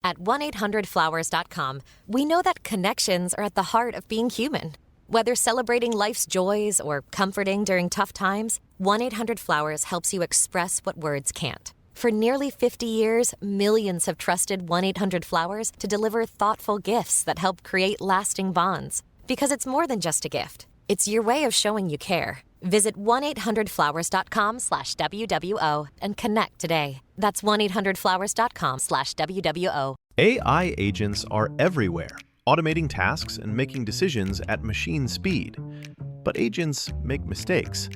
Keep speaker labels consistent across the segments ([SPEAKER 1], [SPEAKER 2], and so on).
[SPEAKER 1] At 1-800-Flowers.com, we know that connections are at the heart of being human. Whether celebrating life's joys or comforting during tough times, 1-800-Flowers helps you express what words can't. For nearly 50 years, millions have trusted 1-800-Flowers to deliver thoughtful gifts that help create lasting bonds. Because it's more than just a gift. It's your way of showing you care. Visit 1-800-Flowers.com/WWO and connect today. That's 1-800-Flowers.com/WWO.
[SPEAKER 2] AI agents are everywhere, automating tasks and making decisions at machine speed. But agents make mistakes.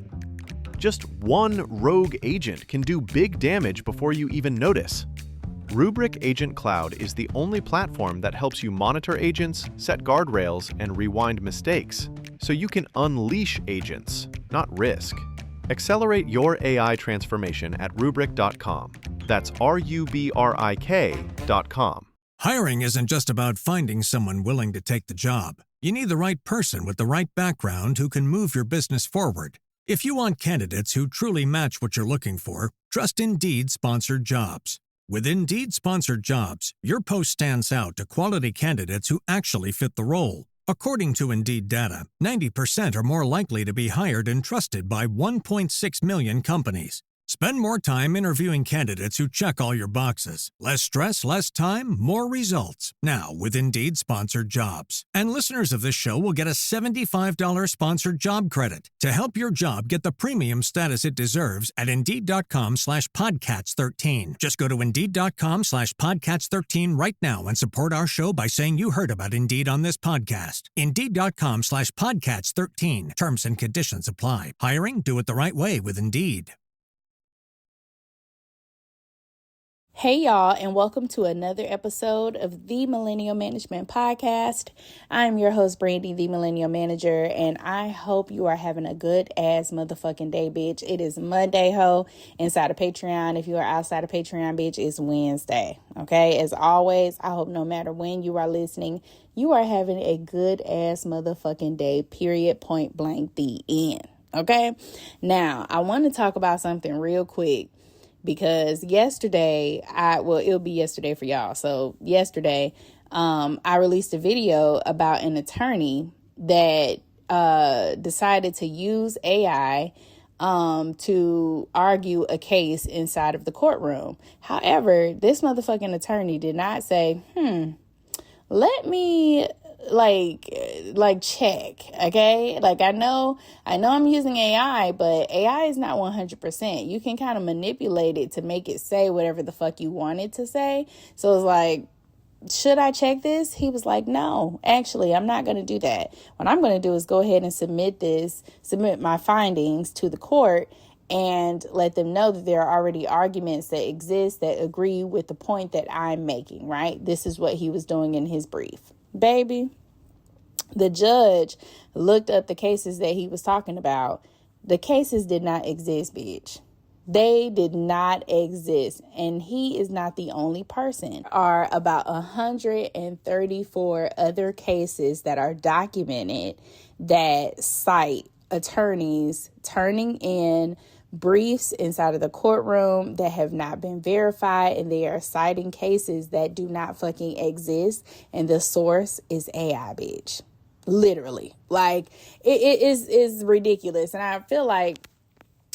[SPEAKER 2] Just one rogue agent can do big damage before you even notice. Rubrik Agent Cloud is the only platform that helps you monitor agents, set guardrails, and rewind mistakes, so you can unleash agents, not risk. Accelerate your AI transformation at Rubrik.com. That's RUBRIK.com.
[SPEAKER 3] Hiring isn't just about finding someone willing to take the job. You need the right person with the right background who can move your business forward. If you want candidates who truly match what you're looking for, trust Indeed Sponsored Jobs. With Indeed Sponsored Jobs, your post stands out to quality candidates who actually fit the role. According to Indeed data, 90% are more likely to be hired and trusted by 1.6 million companies. Spend more time interviewing candidates who check all your boxes. Less stress, less time, more results. Now with Indeed Sponsored Jobs. And listeners of this show will get a $75 sponsored job credit to help your job get the premium status it deserves at Indeed.com/Podcats13. Just go to Indeed.com/Podcats13 right now and support our show by saying you heard about Indeed on this podcast. Indeed.com/Podcats13. Terms and conditions apply. Hiring? Do it the right way with Indeed.
[SPEAKER 4] Hey y'all, and welcome to another episode of the Millennial Management Podcast. I'm your host, Brandy, the Millennial Manager, and I hope you are having a good ass motherfucking day, bitch. It is Monday, ho, inside of Patreon. If you are outside of Patreon, bitch, it's Wednesday. Okay, as always, I hope no matter when you are listening, you are having a good ass motherfucking day, period, point blank, the end. Okay, now I want to talk about something real quick. Because yesterday, it'll be yesterday for y'all. So yesterday, I released a video about an attorney that decided to use AI to argue a case inside of the courtroom. However, this motherfucking attorney did not say, let me check, okay? I know I'm using AI, but AI is not 100%. You can kind of manipulate it to make it say whatever the fuck you want it to say. So it's like, should I check this? He was like, no, actually, I'm not going to do that. What I'm going to do is go ahead and submit my findings to the court and let them know that there are already arguments that exist that agree with the point that I'm making, right? This is what he was doing in his brief. Baby, the judge looked up the cases that he was talking about. The cases did not exist, bitch. They did not exist. And he is not the only person. There are about 134 other cases that are documented that cite attorneys turning in briefs inside of the courtroom that have not been verified, and they are citing cases that do not fucking exist, and the source is AI, bitch. Literally. It is ridiculous. And I feel like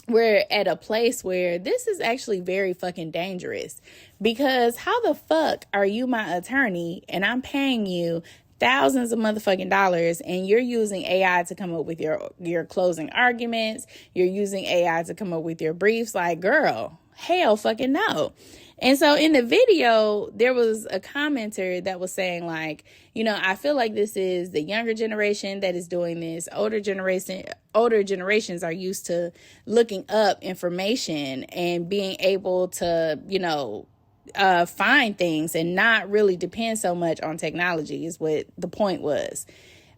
[SPEAKER 4] we're at a place where this is actually very fucking dangerous, because how the fuck are you my attorney and I'm paying you thousands of motherfucking dollars and you're using AI to come up with your closing arguments? You're using AI to come up with your briefs. Like, girl, hell fucking no. And so in the video, there was a commenter that was saying, like, I feel like this is the younger generation that is doing this. Older generations are used to looking up information and being able to, find things and not really depend so much on technology is what the point was.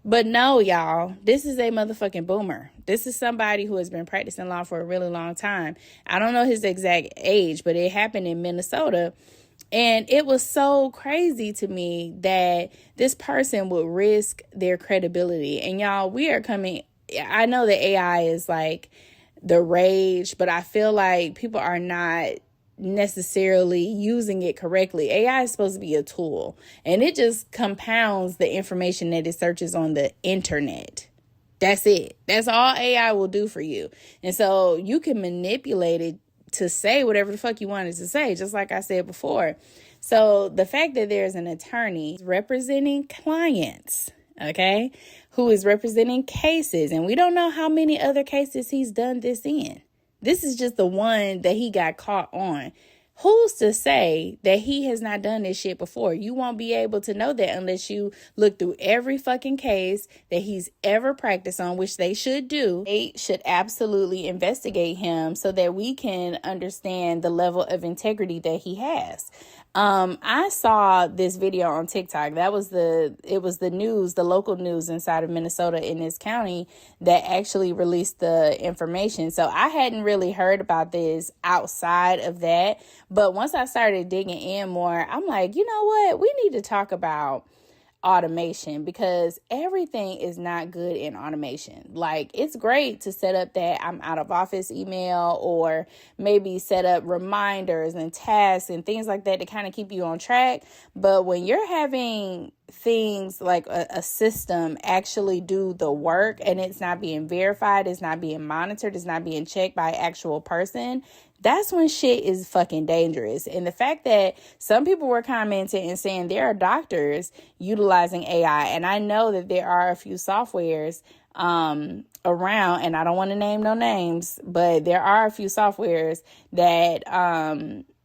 [SPEAKER 4] But no, y'all, this is a motherfucking boomer. This is somebody who has been practicing law for a really long time. I don't know his exact age, but it happened in Minnesota. And it was so crazy to me that this person would risk their credibility. And y'all, I know that AI is like the rage, but I feel like people are not necessarily using it correctly. AI is supposed to be a tool, and it just compounds the information that it searches on the internet. That's it. That's all AI will do for you. And so you can manipulate it to say whatever the fuck you wanted to say, just like I said before. So the fact that there's an attorney representing clients, okay, who is representing cases, and we don't know how many other cases he's done this in. This is just the one that he got caught on. Who's to say that he has not done this shit before? You won't be able to know that unless you look through every fucking case that he's ever practiced on, which they should do. They should absolutely investigate him so that we can understand the level of integrity that he has. I saw this video on TikTok. It was the news, the local news inside of Minnesota in this county that actually released the information. So I hadn't really heard about this outside of that. But once I started digging in more, I'm like, you know what? We need to talk about automation, because everything is not good in automation. Like, it's great to set up that I'm out of office email, or maybe set up reminders and tasks and things like that to kind of keep you on track. But when you're having things like a system actually do the work, and it's not being verified, it's not being monitored, it's not being checked by an actual person, that's when shit is fucking dangerous. And the fact that some people were commenting and saying there are doctors utilizing AI, and I know that there are a few softwares around, and I don't want to name no names, but there are a few softwares that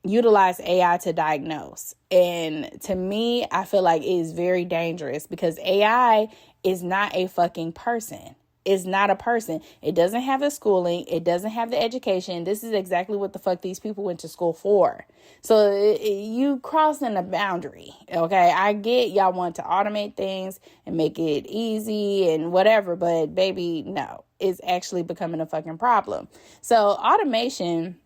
[SPEAKER 4] utilize AI to diagnose. And to me, I feel like it is very dangerous, because AI is not a fucking person. It's not a person. It doesn't have the schooling. It doesn't have the education. This is exactly what the fuck these people went to school for. So you crossing a boundary. Okay, I get y'all want to automate things and make it easy and whatever, but baby, no, it's actually becoming a fucking problem. So automation,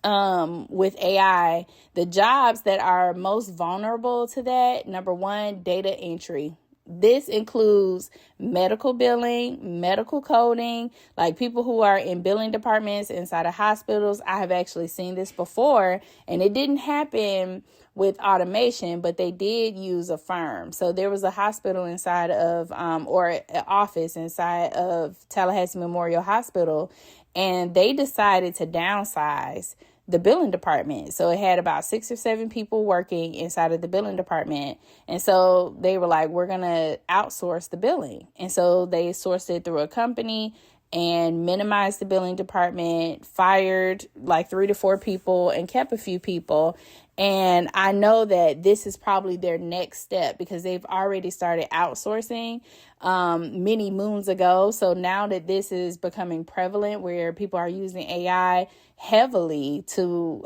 [SPEAKER 4] with AI, the jobs that are most vulnerable to that, number one, data entry. This includes medical billing, medical coding, like people who are in billing departments inside of hospitals. I have actually seen this before, and it didn't happen with automation, but they did use a firm. So there was a hospital inside of, or an office inside of Tallahassee Memorial Hospital, and they decided to downsize the billing department. So it had about 6 or 7 people working inside of the billing department. And so they were like, we're going to outsource the billing. And so they sourced it through a company and minimized the billing department, fired like 3 to 4 people and kept a few people. And I know that this is probably their next step, because they've already started outsourcing many moons ago. So now that this is becoming prevalent, where people are using AI heavily to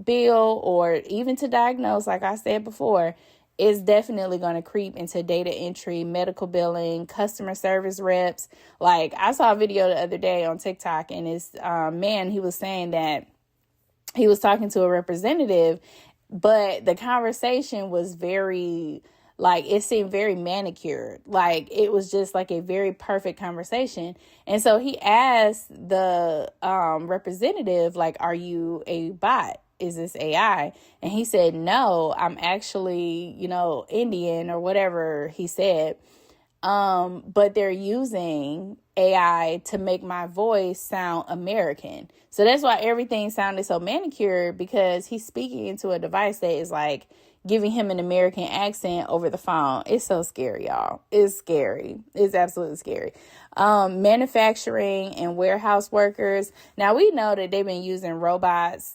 [SPEAKER 4] bill or even to diagnose, like I said before, is definitely going to creep into data entry, medical billing, customer service reps. Like, I saw a video the other day on TikTok, and this man, he was saying that he was talking to a representative, but the conversation was very, like, it seemed very manicured. Like, it was just like a very perfect conversation. And so he asked the representative, like, are you a bot? Is this AI? And he said, no, I'm actually, Indian or whatever he said. But they're using AI to make my voice sound American. So that's why everything sounded so manicured, because he's speaking into a device that is like giving him an American accent over the phone. It's so scary, y'all. It's scary. It's absolutely scary. Manufacturing and warehouse workers. Now, we know that they've been using robotics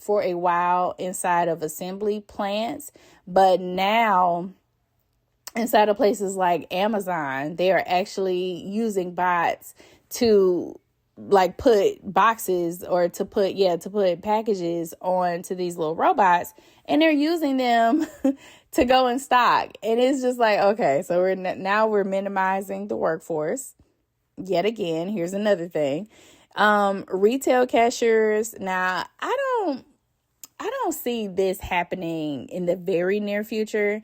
[SPEAKER 4] for a while inside of assembly plants, but now inside of places like Amazon, they are actually using bots to like put boxes or to put packages onto these little robots, and they're using them to go in stock. And it's just like, okay, so we're minimizing the workforce. Yet again, here's another thing. Retail cashiers. Now, I don't see this happening in the very near future.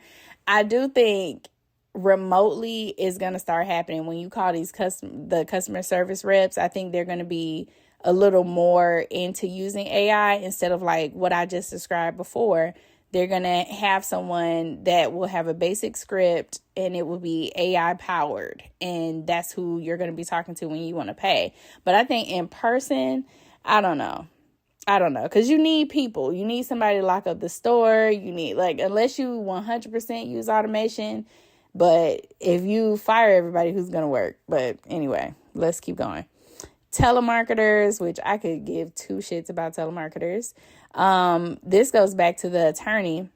[SPEAKER 4] I do think remotely is going to start happening when you call these the customer service reps. I think they're going to be a little more into using AI instead of like what I just described before. They're going to have someone that will have a basic script and it will be AI powered. And that's who you're going to be talking to when you want to pay. But I think in person, I don't know. Because you need people. You need somebody to lock up the store. You need, like, unless you 100% use automation. But if you fire everybody, who's going to work? But anyway, let's keep going. Telemarketers, which I could give two shits about telemarketers. This goes back to the attorney.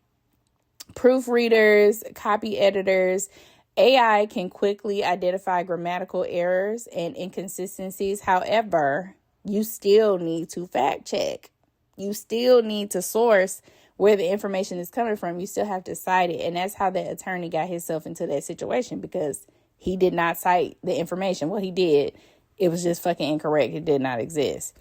[SPEAKER 4] Proofreaders, copy editors. AI can quickly identify grammatical errors and inconsistencies. However, you still need to fact check. You still need to source where the information is coming from. You still have to cite it. And that's how the attorney got himself into that situation, because he did not cite the information. Well, he did. It was just fucking incorrect. It did not exist.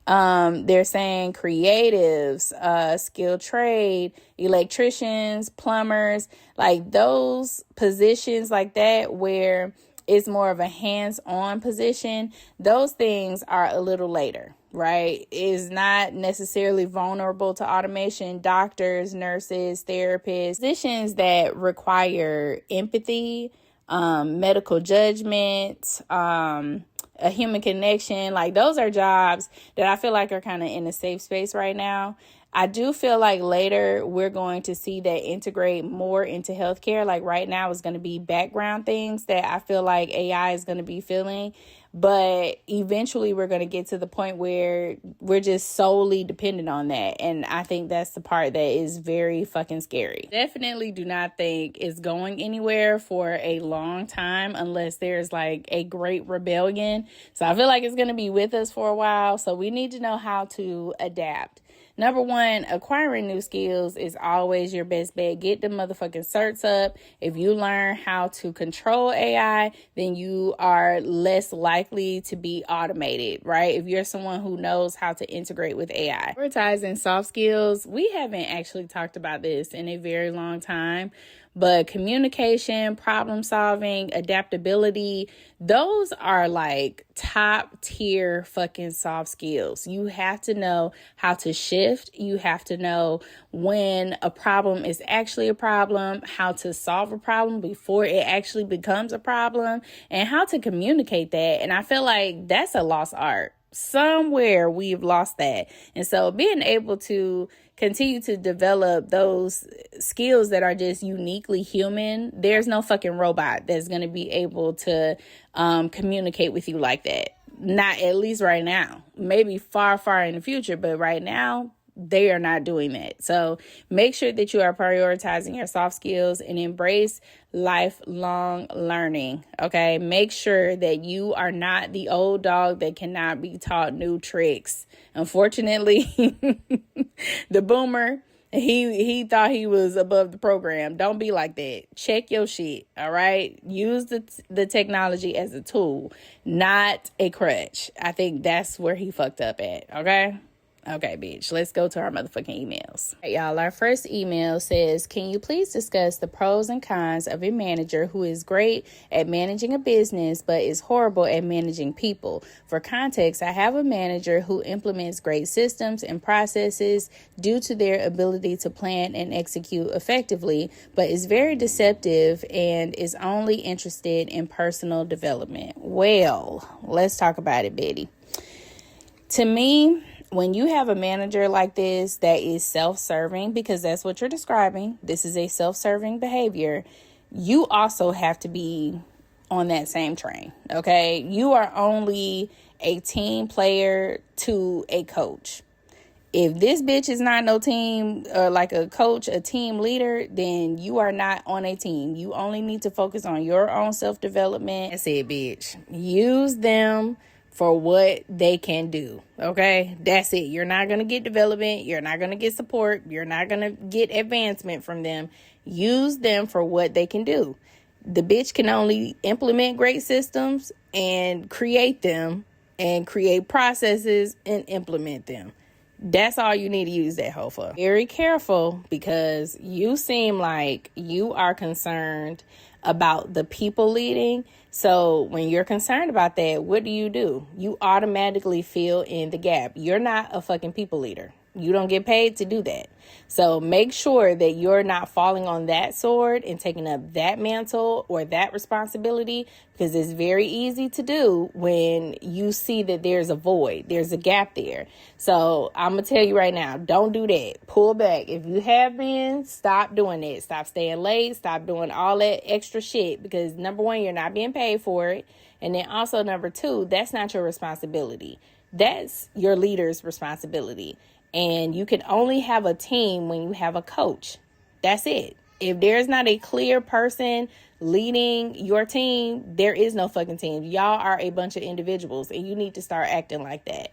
[SPEAKER 4] They're saying creatives, skilled trade, electricians, plumbers, like those positions like that where it's more of a hands-on position. Those things are a little later, right? Is not necessarily vulnerable to automation. Doctors, nurses, therapists, positions that require empathy, medical judgment, a human connection. Like those are jobs that I feel like are kind of in a safe space right now. I do feel like later we're going to see that integrate more into healthcare. Like right now it's going to be background things that I feel like AI is going to be filling. But eventually we're going to get to the point where we're just solely dependent on that. And I think that's the part that is very fucking scary. Definitely do not think it's going anywhere for a long time unless there's like a great rebellion. So I feel like it's going to be with us for a while. So we need to know how to adapt. Number one, acquiring new skills is always your best bet. Get the motherfucking certs up. If you learn how to control AI, then you are less likely to be automated, right? If you're someone who knows how to integrate with AI. Prioritizing soft skills, we haven't actually talked about this in a very long time. But communication, problem solving, adaptability, those are like top tier fucking soft skills. You have to know how to shift. You have to know when a problem is actually a problem, how to solve a problem before it actually becomes a problem, and how to communicate that. And I feel like that's a lost art. Somewhere we've lost that. And so being able to continue to develop those skills that are just uniquely human. There's no fucking robot that's going to be able to communicate with you like that. Not at least right now. Maybe far, far in the future, but right now, they are not doing that. So make sure that you are prioritizing your soft skills and embrace lifelong learning. Okay. Make sure that you are not the old dog that cannot be taught new tricks. Unfortunately, the boomer, he thought he was above the program. Don't be like that. Check your shit. All right. Use the technology as a tool, not a crutch. I think that's where he fucked up at. Okay. Okay, bitch, let's go to our motherfucking emails. All right, y'all, our first email says, can you please discuss the pros and cons of a manager who is great at managing a business but is horrible at managing people? For context, I have a manager who implements great systems and processes due to their ability to plan and execute effectively, but is very deceptive and is only interested in personal development. Well, let's talk about it, Betty. To me, when you have a manager like this that is self-serving, because that's what you're describing, this is a self-serving behavior, you also have to be on that same train, okay? You are only a team player to a coach. If this bitch is not no team or like a coach, a team leader, then you are not on a team. You only need to focus on your own self-development. That's it, bitch. Use them for what they can do. Okay, that's it. You're not going to get development. You're not going to get support. You're not going to get advancement from them. Use them for what they can do. The bitch can only implement great systems and create them and create processes and implement them. That's all you need to use that hoe for. Very careful, because you seem like you are concerned about the people leading. So when you're concerned about that, what do? You automatically fill in the gap. You're not a fucking people leader. You don't get paid to do that. So make sure that you're not falling on that sword and taking up that mantle or that responsibility, because it's very easy to do when you see that there's a void, there's a gap there. So I'm going to tell you right now, don't do that. Pull back. If you have been, stop doing it. Stop staying late. Stop doing all that extra shit, because number one, you're not being paid for it. And then also number two, that's not your responsibility. That's your leader's responsibility. And you can only have a team when you have a coach. That's it. If there's not a clear person leading your team, there is no fucking team. Y'all are a bunch of individuals, and you need to start acting like that.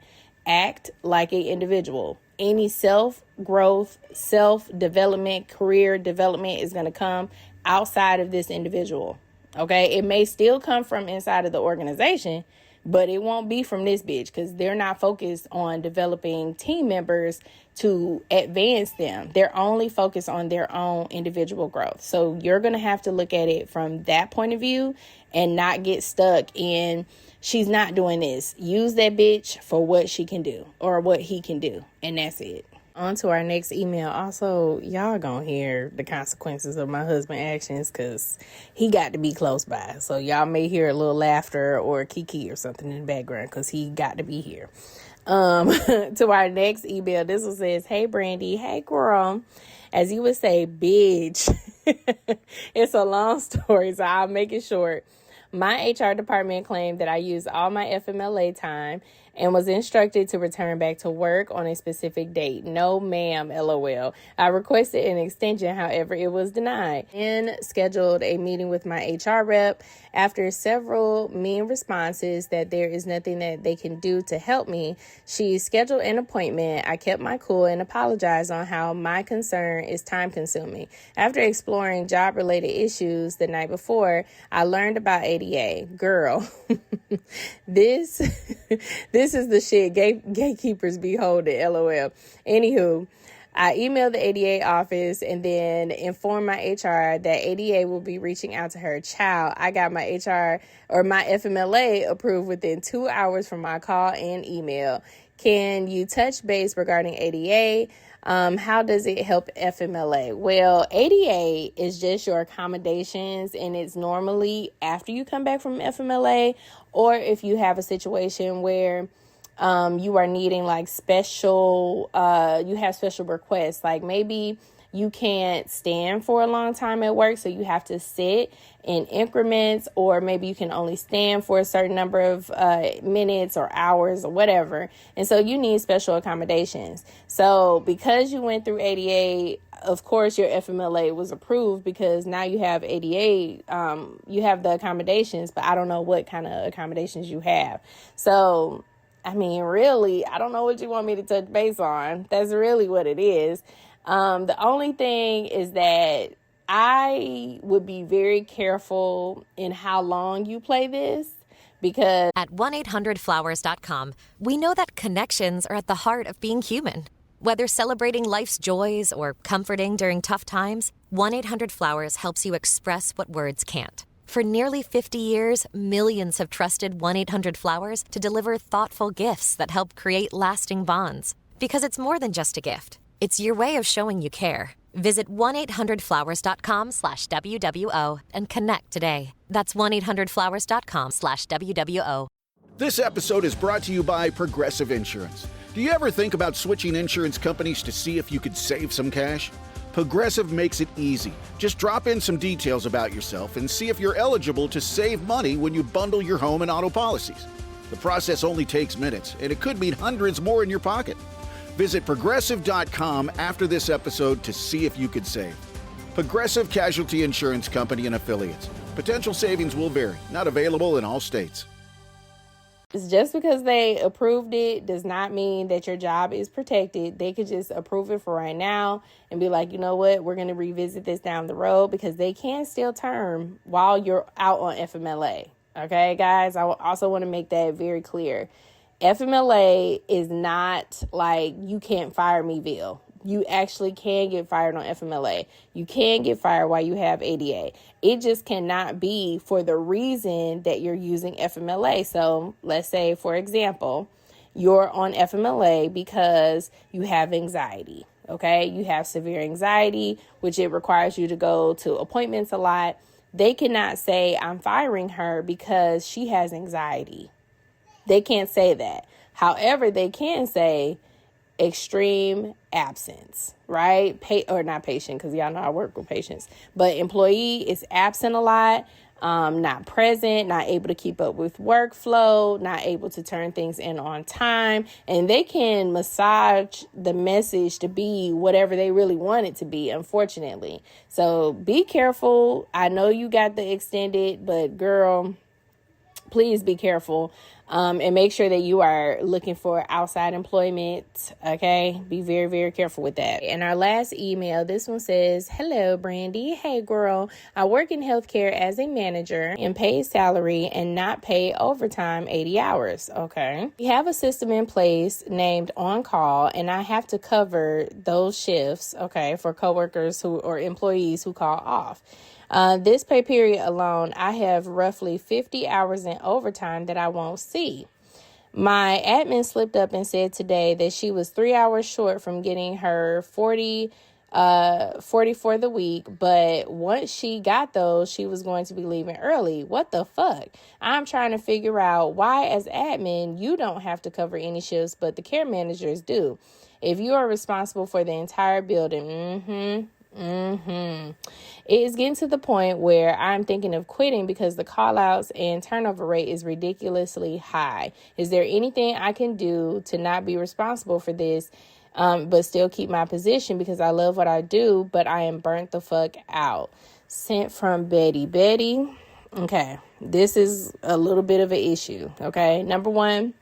[SPEAKER 4] Act like an individual. Any self-growth, self-development, career development is going to come outside of this individual. Okay? It may still come from inside of the organization, but it won't be from this bitch, because they're not focused on developing team members to advance them. They're only focused on their own individual growth. So you're going to have to look at it from that point of view and not get stuck in, she's not doing this. Use that bitch for what she can do or what he can do. And that's it. On to our next email. Also, y'all gonna hear the consequences of my husband's actions, because he got to be close by. So y'all may hear a little laughter or kiki or something in the background, because he got to be here. To our next email, this one says, "Hey Brandy, hey girl." As you would say, bitch. It's a long story, so I'll make it short. My HR department claimed that I used all my FMLA time and was instructed to return back to work on a specific date. No, ma'am, LOL. I requested an extension, however, it was denied. And scheduled a meeting with my HR rep. After several mean responses that there is nothing that they can do to help me, she scheduled an appointment. I kept my cool and apologized on how my concern is time consuming. After exploring job-related issues the night before, I learned about ADA. Girl, this is the shit gatekeepers be holding, LOL. Anywho, I emailed the ADA office and then informed my HR that ADA will be reaching out to her. Child, I got my HR or my FMLA approved within 2 hours from my call and email. Can you touch base regarding ADA? How does it help FMLA? Well, ADA is just your accommodations, and it's normally after you come back from FMLA, or if you have a situation where you are needing like special, you have special requests, like maybe you can't stand for a long time at work, so you have to sit in increments, or maybe you can only stand for a certain number of minutes or hours or whatever. And so you need special accommodations. So because you went through ADA, of course, your FMLA was approved, because now you have ADA, you have the accommodations, but I don't know what kind of accommodations you have. So I mean, really, I don't know what you want me to touch base on. That's really what it is. The only thing is that I would be very careful in how long you play this, because
[SPEAKER 1] At 1-800-Flowers.com, we know that connections are at the heart of being human. Whether celebrating life's joys or comforting during tough times, 1-800-Flowers helps you express what words can't. For nearly 50 years, millions have trusted 1-800-Flowers to deliver thoughtful gifts that help create lasting bonds. Because it's more than just a gift. It's your way of showing you care. Visit 1-800-Flowers.com/WWO and connect today. That's 1-800-Flowers.com/WWO.
[SPEAKER 5] This episode is brought to you by Progressive Insurance. Do you ever think about switching insurance companies to see if you could save some cash? Progressive makes it easy. Just drop in some details about yourself and see if you're eligible to save money when you bundle your home and auto policies. The process only takes minutes, and it could mean hundreds more in your pocket. Visit Progressive.com after this episode to see if you could save. Progressive Casualty Insurance Company and Affiliates. Potential savings will vary. Not available in all states.
[SPEAKER 4] just because they approved it does not mean that your job is protected. They could just approve it for right now and be like, you know what, we're going to revisit this down the road, because they can still term while you're out on FMLA. Okay, guys, I also want to make that very clear. FMLA is not like you can't fire me-ville. You actually can get fired on FMLA. You can get fired while you have ADA. It just cannot be for the reason that you're using FMLA. So let's say, for example, you're on FMLA because you have anxiety. Okay, you have severe anxiety, which it requires you to go to appointments a lot. They cannot say, I'm firing her because she has anxiety. They can't say that. However, they can say extreme absence, right? Or not patient, because y'all know I work with patients. But employee is absent a lot, not present, not able to keep up with workflow, not able to turn things in on time. And they can massage the message to be whatever they really want it to be, unfortunately. So be careful. I know you got the extended, but girl, please be careful. And make sure that you are looking for outside employment. Okay, be very, very careful with that. And our last email, this one says, hello, Brandy. Hey, girl, I work in healthcare as a manager and pay salary and not pay overtime 80 hours. Okay, we have a system in place named On Call, and I have to cover those shifts, okay, for coworkers or employees who call off. This pay period alone, I have roughly 50 hours in overtime that I won't see. My admin slipped up and said today that she was 3 hours short from getting her 40 for the week, but once she got those, she was going to be leaving early. What the fuck? I'm trying to figure out why, as admin, you don't have to cover any shifts, but the care managers do. If you are responsible for the entire building, it is getting to the point where I'm thinking of quitting because the call outs and turnover rate is ridiculously high. Is there anything I can do to not be responsible for this, but still keep my position because I love what I do, but I am burnt the fuck out? Sent from Betty. Betty, okay, this is a little bit of an issue, okay? Number one,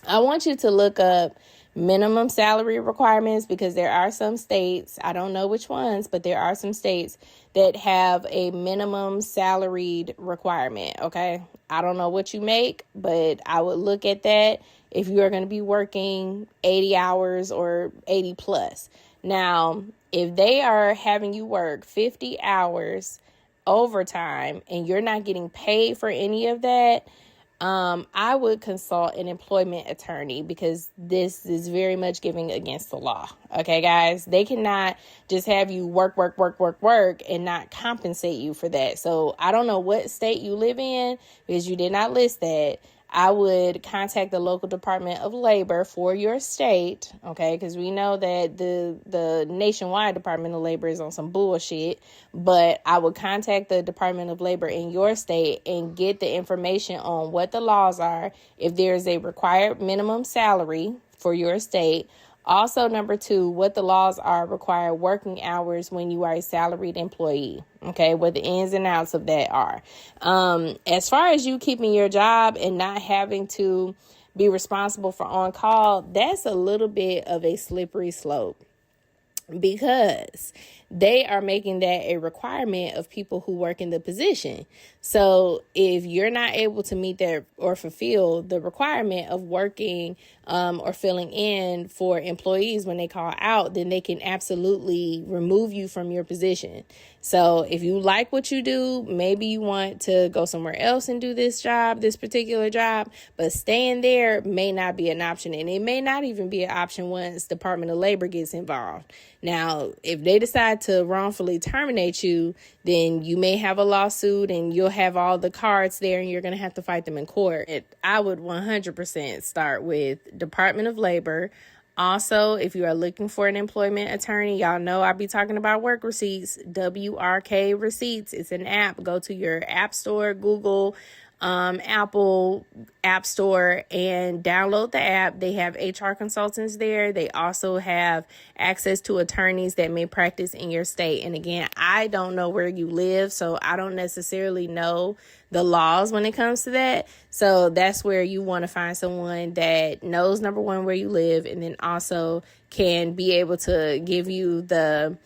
[SPEAKER 4] I want you to look up minimum salary requirements, because there are some states, I don't know which ones, but there are some states that have a minimum salaried requirement. Okay, I don't know what you make, but I would look at that if you are going to be working 80 hours or 80 plus. Now, if they are having you work 50 hours overtime and you're not getting paid for any of that, I would consult an employment attorney, because this is very much giving against the law. Okay, guys, they cannot just have you work and not compensate you for that. So I don't know what state you live in, because you did not list that. I would contact the local Department of Labor for your state, okay, because we know that the nationwide Department of Labor is on some bullshit, but I would contact the Department of Labor in your state and get the information on what the laws are, if there's a required minimum salary for your state. Also, number two, what the laws are, require working hours when you are a salaried employee. Okay, what the ins and outs of that are. As far as you keeping your job and not having to be responsible for on call, that's a little bit of a slippery slope, because they are making that a requirement of people who work in the position. So if you're not able to meet that or fulfill the requirement of working or filling in for employees when they call out, then they can absolutely remove you from your position. So if you like what you do, maybe you want to go somewhere else and do this job, this particular job, but staying there may not be an option. And it may not even be an option once Department of Labor gets involved. Now, if they decide to wrongfully terminate you, then you may have a lawsuit and you'll have all the cards there and you're going to have to fight them in court. I would 100% start with Department of Labor. Also, if you are looking for an employment attorney, y'all know I'll be talking about Work Receipts, WRK Receipts. It's an app. Go to your app store, Google, Apple App Store, and download the app. They have HR consultants there. They also have access to attorneys that may practice in your state. And again, I don't know where you live, so I don't necessarily know the laws when it comes to that. So that's where you want to find someone that knows, number one, where you live, and then also can be able to give you the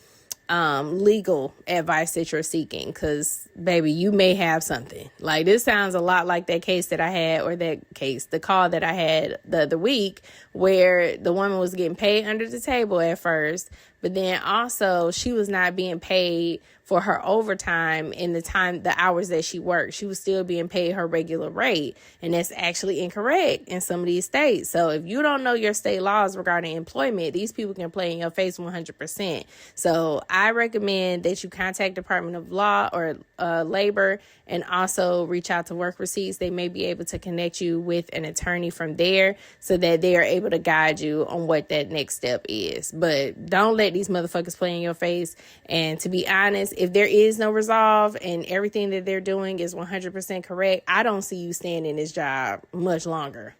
[SPEAKER 4] legal advice that you're seeking, because baby, you may have something. Like, this sounds a lot like that case that I had, or the call that I had the other week, where the woman was getting paid under the table at first, but then also she was not being paid for her overtime in the hours that she worked. She was still being paid her regular rate, and that's actually incorrect in some of these states. So if you don't know your state laws regarding employment, these people can play in your face 100%. So I recommend that you contact Department of Law or Labor, and also reach out to Work Receipts. They may be able to connect you with an attorney from there, so that they are able to guide you on what that next step is. But don't let these motherfuckers play in your face. And to be honest, if there is no resolve and everything that they're doing is 100% correct, I don't see you staying in this job much longer.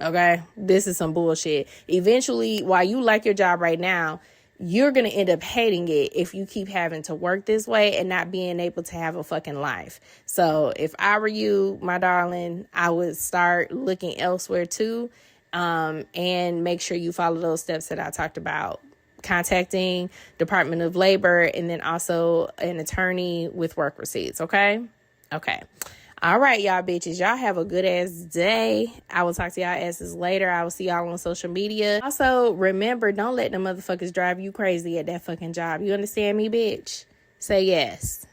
[SPEAKER 4] Okay? This is some bullshit. Eventually, while you like your job right now, you're going to end up hating it if you keep having to work this way and not being able to have a fucking life. So if I were you, my darling, I would start looking elsewhere too, and make sure you follow those steps that I talked about. Contacting Department of Labor, and then also an attorney with Work Receipts. Okay. All right, y'all bitches. Y'all have a good ass day. I will talk to y'all asses later. I will see y'all on social media. Also, remember, don't let the motherfuckers drive you crazy at that fucking job. You understand me, bitch? Say yes.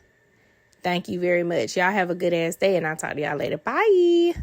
[SPEAKER 4] Thank you very much. Y'all have a good ass day, and I'll talk to y'all later. Bye.